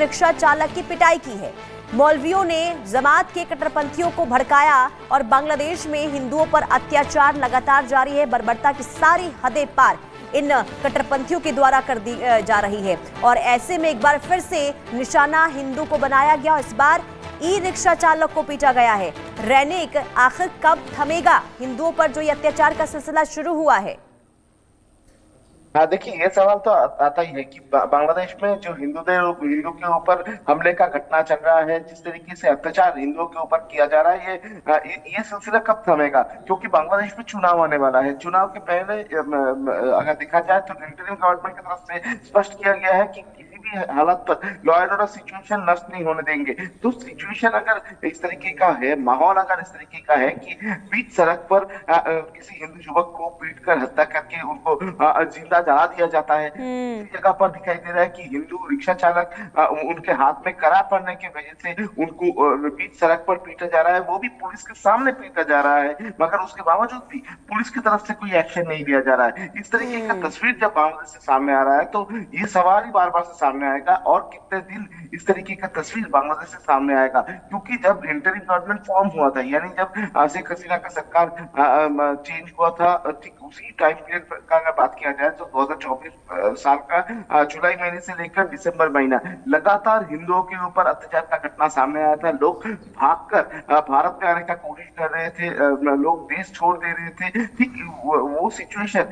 Rickshaw चालक की पिटाई की है। मौलवियों ने जमात के कट्टरपंथियों को भड़काया और बांग्लादेश में हिंदुओं पर अत्याचार लगातार जारी है। बर्बरता की सारी हदें पार इन कट्टरपंथियों के द्वारा कर दी जा रही है और ऐसे में एक बार फिर से निशाना हिंदू को बनाया गया। इस बार ई रिक्शा चालक को पीटा गया है। रैनिक आखिर कब थमेगा हिंदुओं पर जो ये अत्याचार का सिलसिला शुरू हुआ है? हाँ, देखिए, ये सवाल तो आता ही है कि बांग्लादेश में जो हिंदू के ऊपर हमले का घटना चल रहा है, जिस तरीके से अत्याचार हिंदुओं के ऊपर किया जा रहा है, ये सिलसिला कब थमेगा? क्योंकि बांग्लादेश में चुनाव आने वाला है। चुनाव के पहले अगर देखा जाए तो इंटरिम गवर्नमेंट की तरफ से स्पष्ट किया गया है कि किसी भी हालत पर लॉ एंड ऑर्डर सिचुएशन नष्ट नहीं होने देंगे। तो सिचुएशन अगर इस तरीके का है, माहौल अगर इस तरीके का है कि बीच सड़क पर किसी हिंदू युवक को पीट कर हत्या करके उनको जिंदा जला दिया जाता है, इसी जगह पर दिखाई दे रहा है कि हिंदू रिक्शा चालक उनके हाथ में करा पड़ने की वजह से उनको बीच सड़क पर पीटा जा रहा है, वो भी पुलिस के सामने पीटा जा रहा है, मगर उसके बावजूद भी पुलिस की तरफ से कोई एक्शन नहीं लिया जा रहा है। इस तरीके का तस्वीर जब बांग्लादेश से सामने आ रहा है तो ये सवाल ही बार बार से सामने आएगा और कितने दिन इस तरीके का तस्वीर बांग्लादेश से सामने आएगा। क्योंकि जब इंटरिम गवर्नमेंट फॉर्म हुआ था, यानी जब शेख हसीना का सरकार चेंज हुआ था, ठीक उसी टाइम पीरियड का अगर बात किया जाए तो 2024 साल का जुलाई महीने से लेकर दिसंबर महीना लगातार हिंदुओं के ऊपर अत्याचार का घटना सामने आया था। लोग भागकर भारत में आने का कोशिश कर रहे थे, लोग देश छोड़ दे रहे थे। ठीक वो सिचुएशन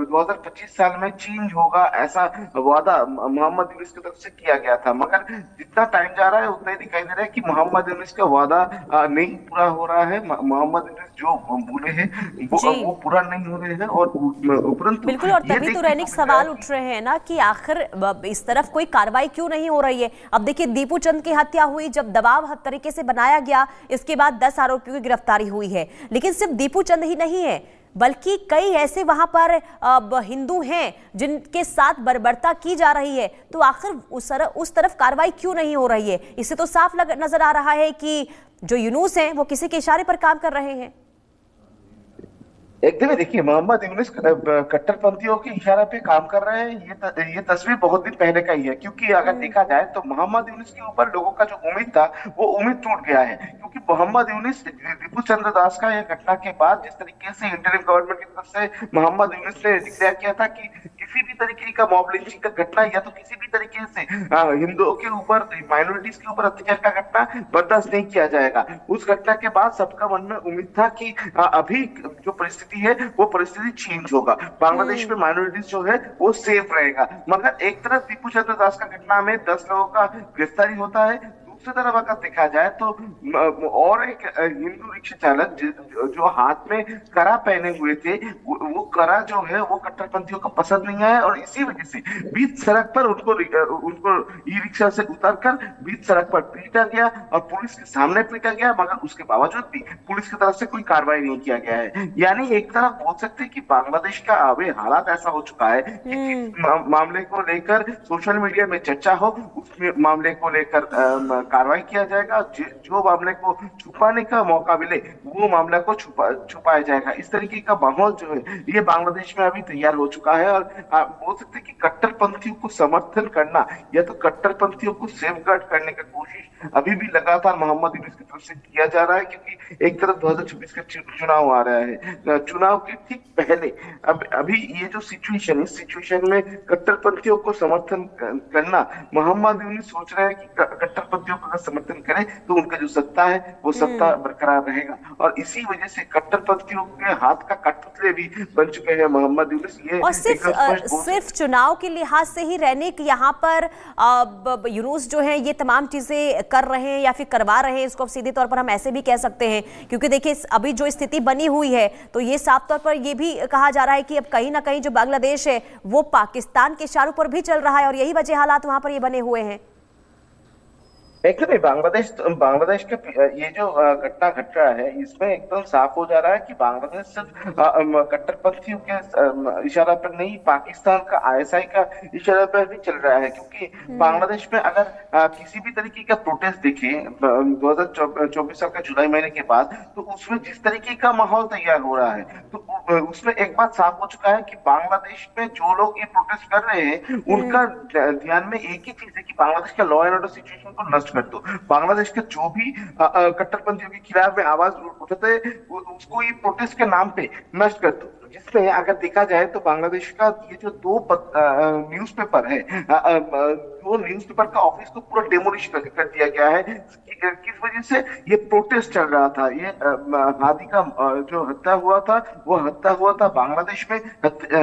2025 साल में चेंज होगा, ऐसा वादा मोहम्मद यूनुस की तरफ से किया गया था, मगर जितना टाइम जा रहा है उतना ही दिखाई दे रहा है कि मोहम्मद यूनुस का वादा नहीं पूरा हो रहा है। मोहम्मद यूनुस जो बोले हैं वो पूरा नहीं हो रहे हैं। और उपरंतु बिल्कुल, और तभी तो रैनिक सवाल उठ रहे हैं ना कि आखिर इस तरफ कोई कार्रवाई क्यों नहीं हो रही है। अब देखिए, दीपू चंद की हत्या हुई, जब दबाव हर तरीके से बनाया गया, इसके बाद 10 आरोपियों की गिरफ्तारी हुई है। लेकिन सिर्फ दीपू चंद ही नहीं है, बल्कि कई ऐसे वहां पर हिंदू हैं जिनके साथ बर्बरता की जा रही है। तो आखिर उस तरफ कार्रवाई क्यों नहीं हो रही है? इससे तो साफ नजर आ रहा है कि जो यूनुस हैं वो किसी के इशारे पर काम कर रहे हैं। एकदम देखिए, मोहम्मद यूनुस कट्टरपंथियों के इशारे पे काम कर रहे हैं। ये तस्वीर बहुत दिन पहले का ही है, क्योंकि अगर देखा जाए तो मोहम्मद यूनुस के ऊपर लोगों का जो उम्मीद था वो उम्मीद टूट गया है। क्योंकि मोहम्मद यूनुस दीपू चंद्र दास का यह घटना के बाद जिस तरीके से इंटरिम गवर्नमेंट की तरफ से मोहम्मद यूनुस ने डिक्लेयर किया था कि किसी भी तरीके का मॉब लिंचिंग का घटना या तो किसी भी तरीके से हिंदुओं के ऊपर, माइनॉरिटीज के ऊपर अत्याचार का घटना बर्दाश्त नहीं किया जाएगा। उस घटना के बाद सबका मन में उम्मीद था कि अभी जो परिस्थिति है वो परिस्थिति चेंज होगा, बांग्लादेश में माइनॉरिटीज जो है वो सेफ रहेगा। मगर एक तरफ दीपू चंद्र दास का घटना में 10 लोगों का गिरफ्तारी होता है, दूसरी तरफ अगर देखा जाए तो और एक हिंदू रिक्शा चालक जो हाथ में करा पहने हुए थे, वो करा जो है वो कट्टरपंथियों को पसंद नहीं आया और इसी वजह से बीच सड़क पर उनको ई रिक्शा से उतारकर बीच सड़क पर पीटा गया और पुलिस के सामने पीटा गया। मगर उसके बावजूद भी पुलिस की तरफ से कोई कार्रवाई नहीं किया गया है। यानी एक तरफ बोल सकते हैं कि बांग्लादेश का अभी हालात ऐसा हो चुका है कि जिस मामले को लेकर सोशल मीडिया में चर्चा हो, उस मामले को लेकर कार्रवाई किया जाएगा। जो मामले को छुपाने का मौका मिले वो मामला को छुपाया जाएगा। इस तरीके का माहौल जो है ये बांग्लादेश में अभी तैयार हो चुका है। और बोल सकते हैं कि कट्टरपंथियों को समर्थन करना या तो कट्टरपंथियों को सेफगार्ड करने का कोशिश अभी भी लगातार मोहम्मद यूनुस की तरफ से किया जा रहा है। क्योंकि एक तरफ 2024 का चुनाव आ रहा है, चुनाव के ठीक पहले अभी ये जो सिचुएशन है, इस सिचुएशन में कट्टरपंथियों को समर्थन करना, मोहम्मद यूनुस सोच रहे हैं कि कट्टरपंथियों का समर्थन करें तो उनका जो सत्ता है वो सत्ता बरकरार रहेगा। और इसी वजह से कट्टरपंथियों के हाथ का कठपुतले भी बन चुके हैं मोहम्मद यूनुस। ये और सिर्फ चुनाव के लिहाज से ही रैनिक यहाँ पर यूनुस जो है ये तमाम चीजें कर रहे हैं या फिर करवा रहे हैं, इसको सीधे तौर पर हम ऐसे भी कह सकते हैं। क्योंकि देखिए, अभी जो स्थिति बनी हुई है तो ये साफ तौर पर ये भी कहा जा रहा है कि अब कहीं ना कहीं जो बांग्लादेश है वो पाकिस्तान के इशारों पर भी चल रहा है और यही वजह हालात वहां पर ये बने हुए हैं। एकदम बांग्लादेश के ये जो घटना घट रहा है इसमें एकदम साफ हो जा रहा है कि बांग्लादेश सिर्फ कट्टरपंथियों के इशारा पर नहीं, पाकिस्तान का आईएसआई का इशारा पर भी चल रहा है। क्योंकि बांग्लादेश में अगर किसी भी तरीके का प्रोटेस्ट देखे 2024 साल का जुलाई महीने के बाद, तो उसमें जिस तरीके का माहौल तैयार हो रहा है तो उसमें एक बात साफ हो चुका है कि बांग्लादेश में जो लोग ये प्रोटेस्ट कर रहे हैं उनका ध्यान में एक ही चीज है कि बांग्लादेश का लॉ एंड ऑर्डर सिचुएशन को नष्ट कर दो। बांग्लादेश के जो भी कट्टरपंथियों के खिलाफ में आवाज उठाते हैं उसको ये प्रोटेस्ट के नाम पे नष्ट कर दो। जिसमें अगर देखा जाए तो बांग्लादेश का ये जो दो न्यूज़पेपर है, वो न्यूज़पेपर का ऑफिस को पूरा डेमोलिश कर दिया गया है। किस वजह से? ये प्रोटेस्ट चल रहा था। ये हादी का जो हत्या हुआ था वो हत्या हुआ था बांग्लादेश में।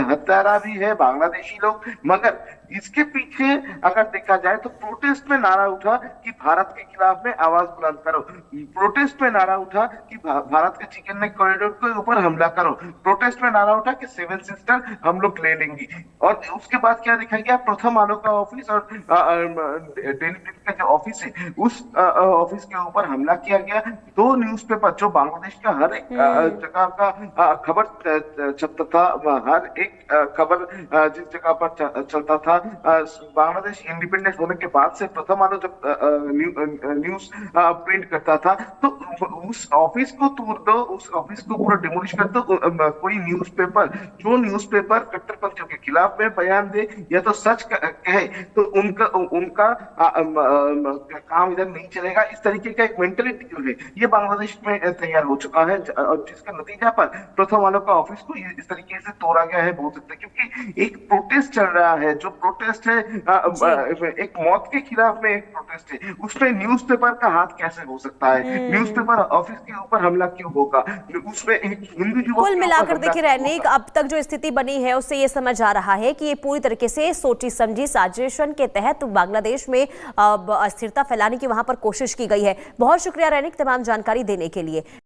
हत्यारा भी है बांग्लादेशी लोग, मगर इसके पीछे अगर देखा जाए तो प्रोटेस्ट में नारा उठा कि भारत के खिलाफ में आवाज बुलंद करो। प्रोटेस्ट में नारा उठा कि भारत के चिकन नेक कॉरिडोर के ऊपर हमला करो। प्रोटेस्ट में नारा उठा कि सेवन सिस्टर हम लोग ले लेंगे। और उसके बाद क्या देखा गया? प्रथम आलो का ऑफिस और डेली का जो ऑफिस है उस ऑफिस के ऊपर हमला किया गया। दो न्यूज़पेपर जो बांग्लादेश का हर एक जगह का खबर छपता था, हर एक खबर जिस जगह पर चलता था, बांग्लादेश इंडिपेंडेंट होने के बाद से प्रथम आलो जब न्यूज प्रिंट करता था तो उस ऑफिस को तोड़ दो, उस ऑफिस को पूरा डिमोलिश कर दो। कोई न्यूज़पेपर जो न्यूज़पेपर कट्टरपंथियों के खिलाफ में बयान दे या तो सच कहे तो उनका काम इधर नहीं चलेगा। इस तरीके का एक मेंटलिटी जो है ये बांग्लादेश में तैयार हो चुका है, और जिसका नतीजा पर प्रथम वालों का ऑफिस को इस तरीके से तोड़ा गया है बोल सकते हैं। क्योंकि एक प्रोटेस्ट चल रहा है, जो प्रोटेस्ट है एक मौत के खिलाफ में एक प्रोटेस्ट है, उसमें न्यूज़पेपर का हाथ कैसे हो सकता है? न्यूज़पेपर ऑफिस के ऊपर हमला क्यों होगा? उसमें एक हिंदू युवक कुल मिलाकर देखिए रैनिक, अब तक जो स्थिति बनी है उससे ये समझ आ रहा है कि ये पूरी तरीके से सोची समझी साजिश के तहत बांग्लादेश में अस्थिरता फैलाने की वहां पर कोशिश की गई है। बहुत शुक्रिया रैनिक तमाम जानकारी देने के लिए।